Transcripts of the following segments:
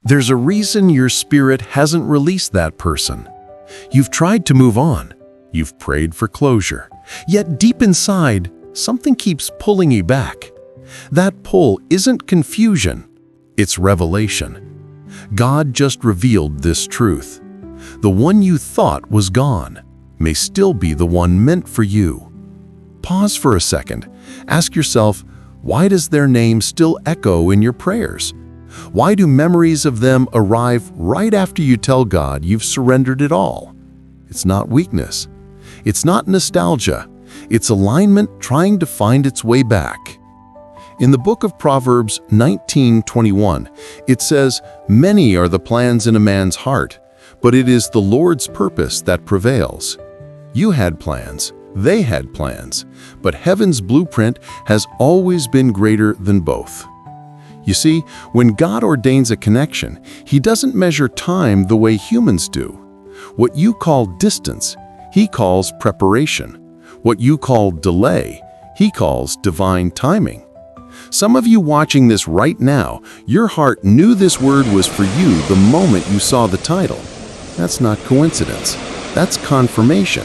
There's a reason your spirit hasn't released that person. You've tried to move on. You've prayed for closure. Yet deep inside, something keeps pulling you back. That pull isn't confusion, it's revelation. God just revealed this truth. The one you thought was gone may still be the one meant for you. Pause for a second. Ask yourself, why does their name still echo in your prayers? Why do memories of them arrive right after you tell God you've surrendered it all? It's not weakness. It's not nostalgia. It's alignment trying to find its way back. In the book of Proverbs 19:21, it says, "Many are the plans in a man's heart, but it is the Lord's purpose that prevails." You had plans, they had plans, but heaven's blueprint has always been greater than both. You see, when God ordains a connection, He doesn't measure time the way humans do. What you call distance, He calls preparation. What you call delay, He calls divine timing. Some of you watching this right now, your heart knew this word was for you the moment you saw the title. That's not coincidence. That's confirmation.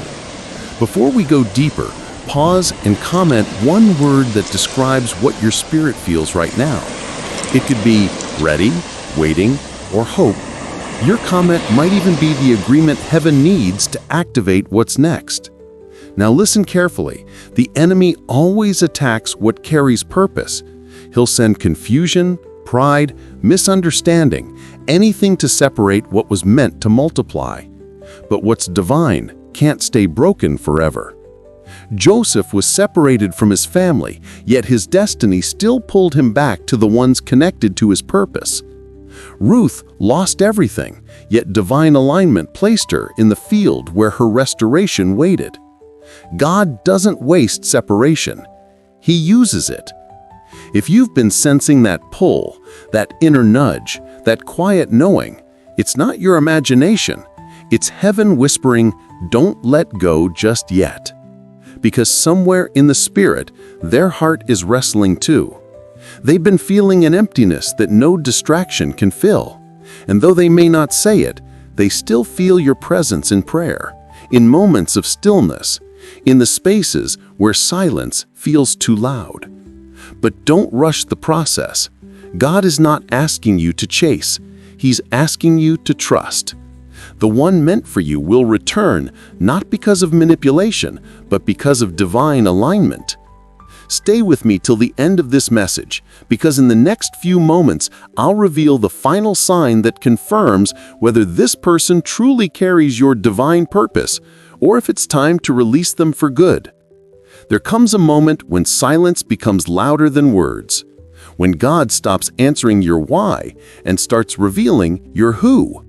Before we go deeper, pause and comment one word that describes what your spirit feels right now. It could be ready, waiting, or hope. Your comment might even be the agreement heaven needs to activate what's next. Now listen carefully. The enemy always attacks what carries purpose. He'll send confusion, pride, misunderstanding, anything to separate what was meant to multiply. But what's divine can't stay broken forever. Joseph was separated from his family, yet his destiny still pulled him back to the ones connected to his purpose. Ruth lost everything, yet divine alignment placed her in the field where her restoration waited. God doesn't waste separation. He uses it. If you've been sensing that pull, that inner nudge, that quiet knowing, it's not your imagination. It's heaven whispering, "Don't let go just yet." Because somewhere in the spirit, their heart is wrestling too. They've been feeling an emptiness that no distraction can fill. And though they may not say it, they still feel your presence in prayer, in moments of stillness, in the spaces where silence feels too loud. But don't rush the process. God is not asking you to chase. He's asking you to trust. The one meant for you will return, not because of manipulation, but because of divine alignment. Stay with me till the end of this message, because in the next few moments, I'll reveal the final sign that confirms whether this person truly carries your divine purpose, or if it's time to release them for good. There comes a moment when silence becomes louder than words, when God stops answering your why and starts revealing your who.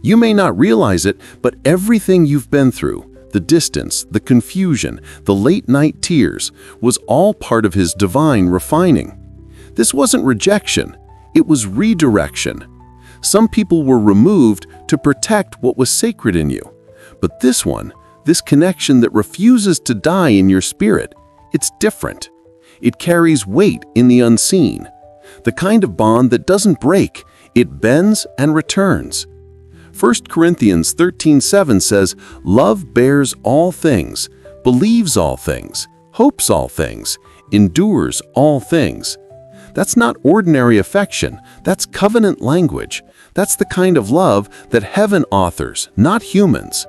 You may not realize it, but everything you've been through, the distance, the confusion, the late-night tears, was all part of His divine refining. This wasn't rejection, it was redirection. Some people were removed to protect what was sacred in you. But this one, this connection that refuses to die in your spirit, it's different. It carries weight in the unseen. The kind of bond that doesn't break, it bends and returns. 1 Corinthians 13:7 says, "Love bears all things, believes all things, hopes all things, endures all things." That's not ordinary affection, that's covenant language. That's the kind of love that heaven authors, not humans.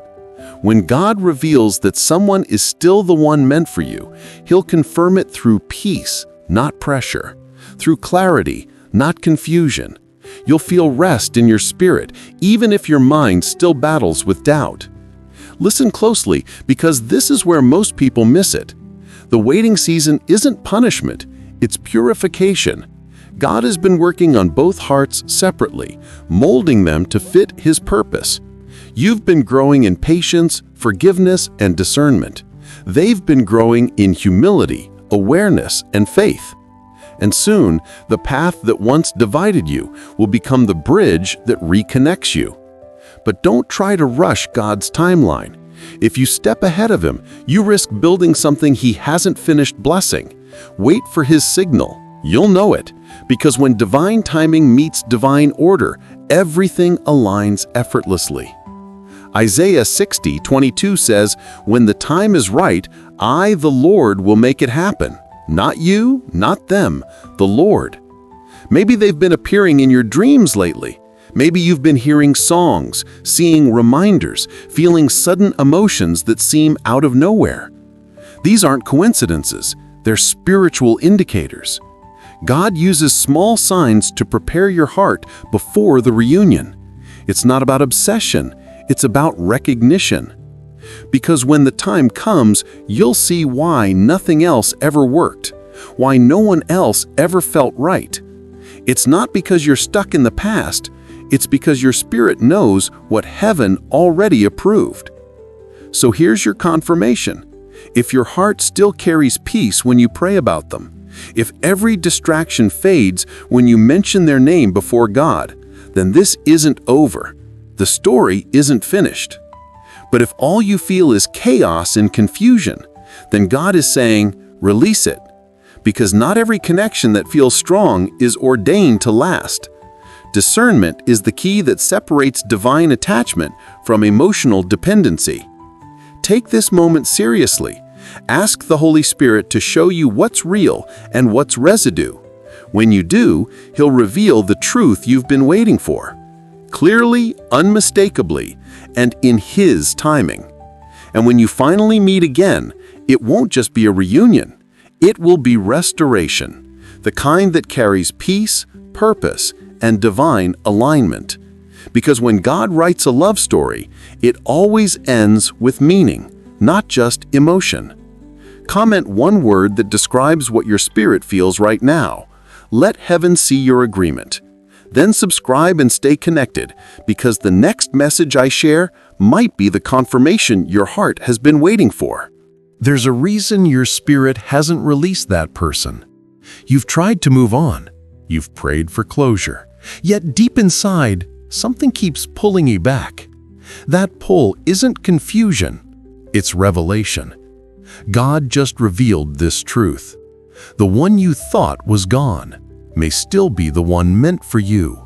When God reveals that someone is still the one meant for you, He'll confirm it through peace, not pressure, through clarity, not confusion. You'll feel rest in your spirit, even if your mind still battles with doubt. Listen closely, because this is where most people miss it. The waiting season isn't punishment, it's purification. God has been working on both hearts separately, molding them to fit His purpose. You've been growing in patience, forgiveness, and discernment. They've been growing in humility, awareness, and faith. And soon, the path that once divided you will become the bridge that reconnects you. But don't try to rush God's timeline. If you step ahead of Him, you risk building something He hasn't finished blessing. Wait for His signal. You'll know it, Because when divine timing meets divine order, everything aligns effortlessly. Isaiah 60:22 says, "When the time is right, I, the Lord, will make it happen. Not you, not them, the Lord." Maybe they've been appearing in your dreams lately. Maybe you've been hearing songs, seeing reminders, feeling sudden emotions that seem out of nowhere. These aren't coincidences, they're spiritual indicators. God uses small signs to prepare your heart before the reunion. It's not about obsession, it's about recognition. Because when the time comes, you'll see why nothing else ever worked, why no one else ever felt right. It's not because you're stuck in the past, it's because your spirit knows what heaven already approved. So here's your confirmation. If your heart still carries peace when you pray about them, if every distraction fades when you mention their name before God, then this isn't over. The story isn't finished. But if all you feel is chaos and confusion, then God is saying, release it. Because not every connection that feels strong is ordained to last. Discernment is the key that separates divine attachment from emotional dependency. Take this moment seriously. Ask the Holy Spirit to show you what's real and what's residue. When you do, He'll reveal the truth you've been waiting for. Clearly, unmistakably, and in His timing. And when you finally meet again, it won't just be a reunion. It will be restoration, the kind that carries peace, purpose, and divine alignment. Because when God writes a love story, it always ends with meaning, not just emotion. Comment one word that describes what your spirit feels right now. Let heaven see your agreement. Then subscribe and stay connected, because the next message I share might be the confirmation your heart has been waiting for. There's a reason your spirit hasn't released that person. You've tried to move on. You've prayed for closure. Yet deep inside, something keeps pulling you back. That pull isn't confusion, it's revelation. God just revealed this truth. The one you thought was gone may still be the one meant for you.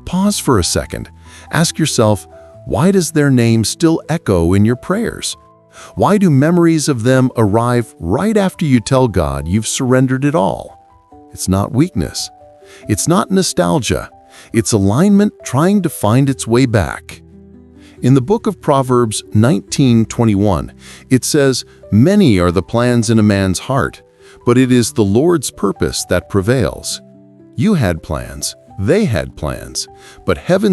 Pause for a second. Ask yourself, why does their name still echo in your prayers? Why do memories of them arrive right after you tell God you've surrendered it all? It's not weakness. It's not nostalgia. It's alignment trying to find its way back. In the book of Proverbs 19:21, it says, "Many are the plans in a man's heart, but it is the Lord's purpose that prevails." You had plans, they had plans, but heaven